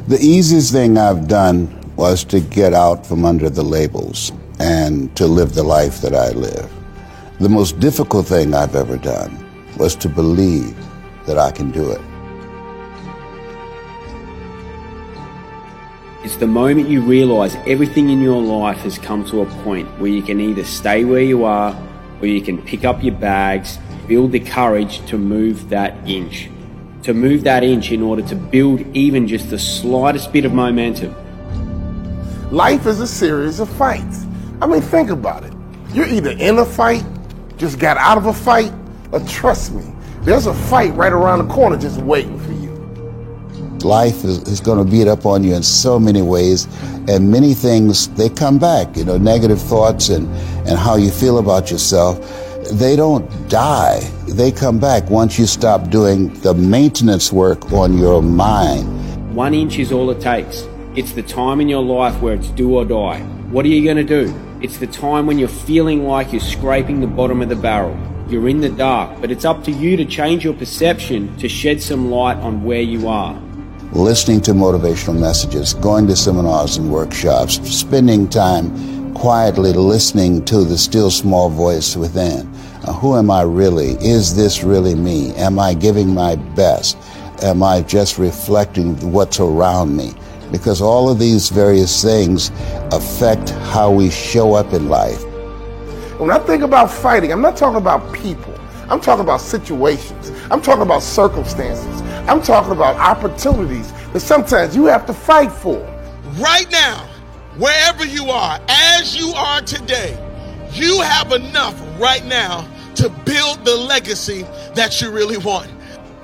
The easiest thing I've done was to get out from under the labels and to live the life that I live. The most difficult thing I've ever done was to believe that I can do it. It's the moment you realise everything in your life has come to a point where you can either stay where you are or you can pick up your bags, build the courage to move that inch. To move that inch in order to build even just the slightest bit of momentum. Life is a series of fights. I mean, think about it. You're either in a fight, just got out of a fight, or trust me, there's a fight right around the corner just waiting for you. Life is going to beat up on you in so many ways, and many things, they come back. You know, negative thoughts and how you feel about yourself, they don't die. They come back once you stop doing the maintenance work on your mind. 1 inch is all it takes. It's the time in your life where it's do or die. What are you going to do? It's the time when you're feeling like you're scraping the bottom of the barrel. You're in the dark, but it's up to you to change your perception to shed some light on where you are. Listening to motivational messages, going to seminars and workshops, spending time quietly listening to the still small voice within. Who am I really? Is this really me? Am I giving my best? Am I just reflecting what's around me? Because all of these various things affect how we show up in life. When I think about fighting, I'm not talking about people. I'm talking about situations. I'm talking about circumstances. I'm talking about opportunities that sometimes you have to fight for. Right now, wherever you are, as you are today, you have enough right now to build the legacy that you really want.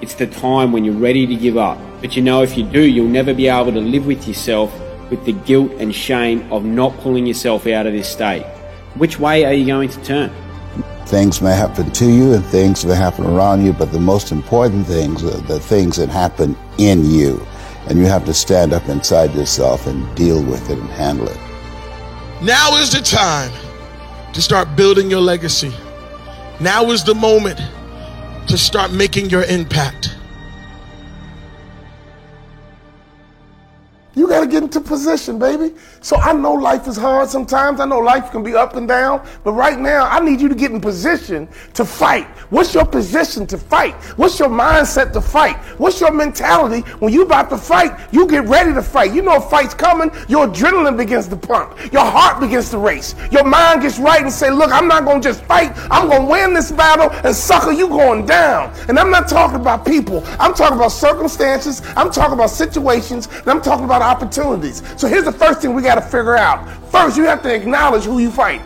It's the time when you're ready to give up. But you know, if you do, you'll never be able to live with yourself with the guilt and shame of not pulling yourself out of this state. Which way are you going to turn? Things may happen to you and things may happen around you, but the most important things are the things that happen in you. And you have to stand up inside yourself and deal with it and handle it. Now is the time to start building your legacy. Now is the moment to start making your impact. You got to get into position, baby. So I know life is hard sometimes. I know life can be up and down. But right now, I need you to get in position to fight. What's your position to fight? What's your mindset to fight? What's your mentality? When you about to fight, you get ready to fight. You know a fight's coming. Your adrenaline begins to pump. Your heart begins to race. Your mind gets right and say, look, I'm not going to just fight. I'm going to win this battle, and sucker, you going down. And I'm not talking about people. I'm talking about circumstances. I'm talking about situations. And I'm talking about opportunities. So here's the first thing we got to figure out. First, you have to acknowledge who you fight.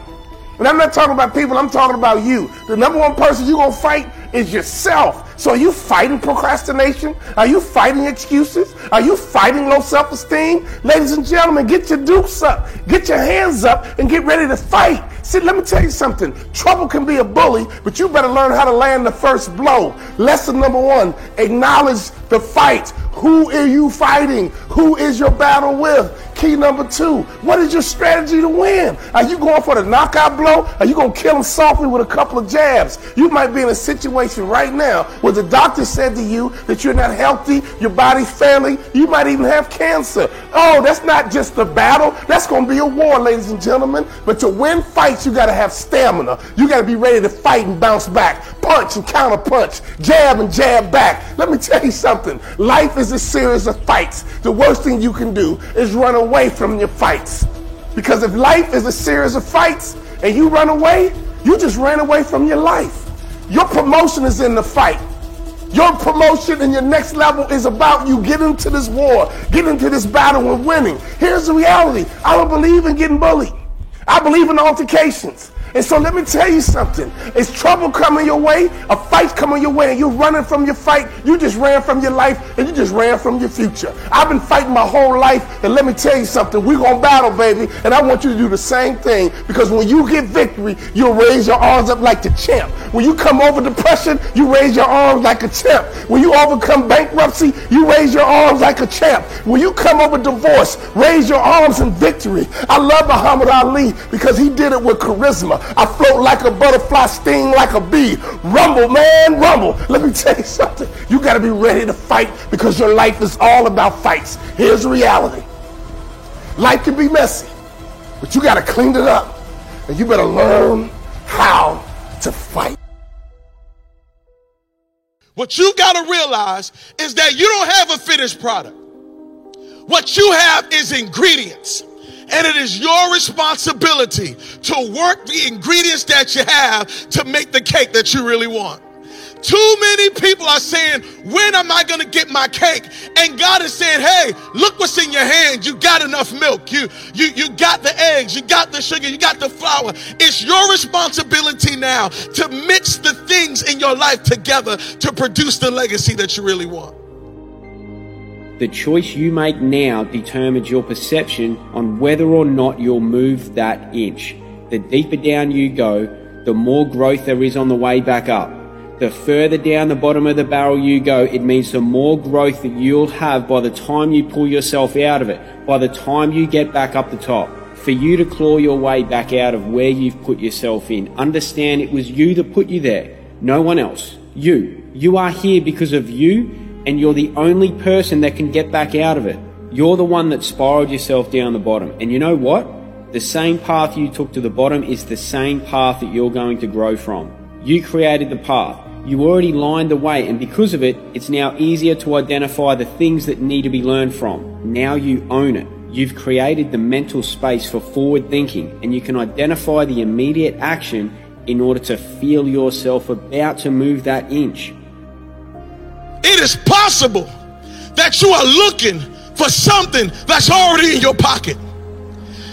And I'm not talking about people, I'm talking about you. The number one person you're going to fight is yourself. So are you fighting procrastination? Are you fighting excuses? Are you fighting low self-esteem? Ladies and gentlemen, get your dukes up. Get your hands up and get ready to fight. See, let me tell you something. Trouble can be a bully, but you better learn how to land the first blow. Lesson number one, acknowledge the fight. Who are you fighting? Who is your battle with? Key number two, what is your strategy to win? Are you going for the knockout blow? Are you going to kill him softly with a couple of jabs? You might be in a situation right now where the doctor said to you that you're not healthy, your body's failing, you might even have cancer. Oh, that's not just a battle. That's going to be a war, ladies and gentlemen. But to win fights, you got to have stamina. You got to be ready to fight and bounce back. Punch and counter punch. Jab and jab back. Let me tell you something. Life is a series of fights. The worst thing you can do is run away from your fights. Because if life is a series of fights and you run away, you just ran away from your life. Your promotion is in the fight. Your promotion and your next level is about you getting into this war, getting into this battle and winning. Here's the reality. I don't believe in getting bullied. I believe in altercations. And so let me tell you something. Is trouble coming your way? A fight coming your way and you're running from your fight? You just ran from your life and you just ran from your future. I've been fighting my whole life, and let me tell you something. We're going to battle, baby. And I want you to do the same thing, because when you get victory, you'll raise your arms up like the champ. When you come over depression, you raise your arms like a champ. When you overcome bankruptcy, you raise your arms like a champ. When you come over divorce, raise your arms in victory. I love Muhammad Ali because he did it with charisma. I float like a butterfly, sting like a bee. Rumble, man, rumble. Let me tell you something. You got to be ready to fight because your life is all about fights. Here's the reality. Life can be messy, but you got to clean it up. And you better learn how to fight. What you got to realize is that you don't have a finished product. What you have is ingredients. And it is your responsibility to work the ingredients that you have to make the cake that you really want. Too many people are saying, when am I going to get my cake? And God is saying, hey, look what's in your hand. You got enough milk. You got the eggs. You got the sugar. You got the flour. It's your responsibility now to mix the things in your life together to produce the legacy that you really want. The choice you make now determines your perception on whether or not you'll move that inch. The deeper down you go, the more growth there is on the way back up. The further down the bottom of the barrel you go, it means the more growth that you'll have by the time you pull yourself out of it, by the time you get back up the top. For you to claw your way back out of where you've put yourself in, understand it was you that put you there, no one else. You. You are here because of you, and you're the only person that can get back out of it. You're the one that spiraled yourself down the bottom. And you know what? The same path you took to the bottom is the same path that you're going to grow from. You created the path. You already lined the way, and because of it, it's now easier to identify the things that need to be learned from. Now you own it. You've created the mental space for forward thinking, and you can identify the immediate action in order to feel yourself about to move that inch. It is possible that you are looking for something that's already in your pocket.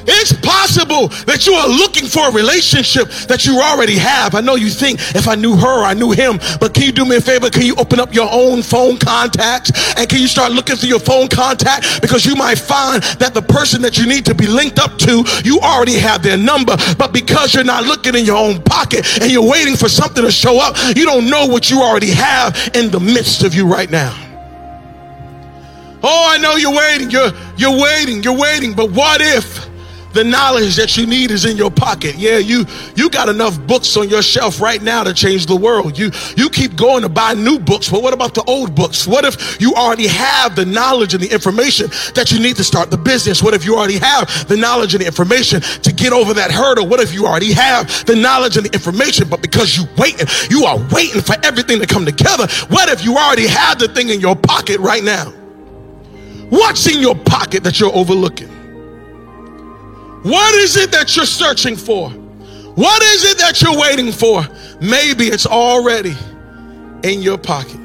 It's possible that you are looking for a relationship that you already have. I know you think, if I knew her, I knew him. But can you do me a favor? Can you open up your own phone contacts? And can you start looking through your phone contact? Because you might find that the person that you need to be linked up to, you already have their number. But because you're not looking in your own pocket and you're waiting for something to show up, you don't know what you already have in the midst of you right now. Oh, I know you're waiting. You're waiting. But what if the knowledge that you need is in your pocket? Yeah, you got enough books on your shelf right now to change the world. You keep going to buy new books, but what about the old books? What if you already have the knowledge and the information that you need to start the business? What if you already have the knowledge and the information to get over that hurdle? What if you already have the knowledge and the information, but because you are waiting for everything to come together? What if you already have the thing in your pocket right now? What's in your pocket that you're overlooking? What is it that you're searching for? What is it that you're waiting for? Maybe it's already in your pocket.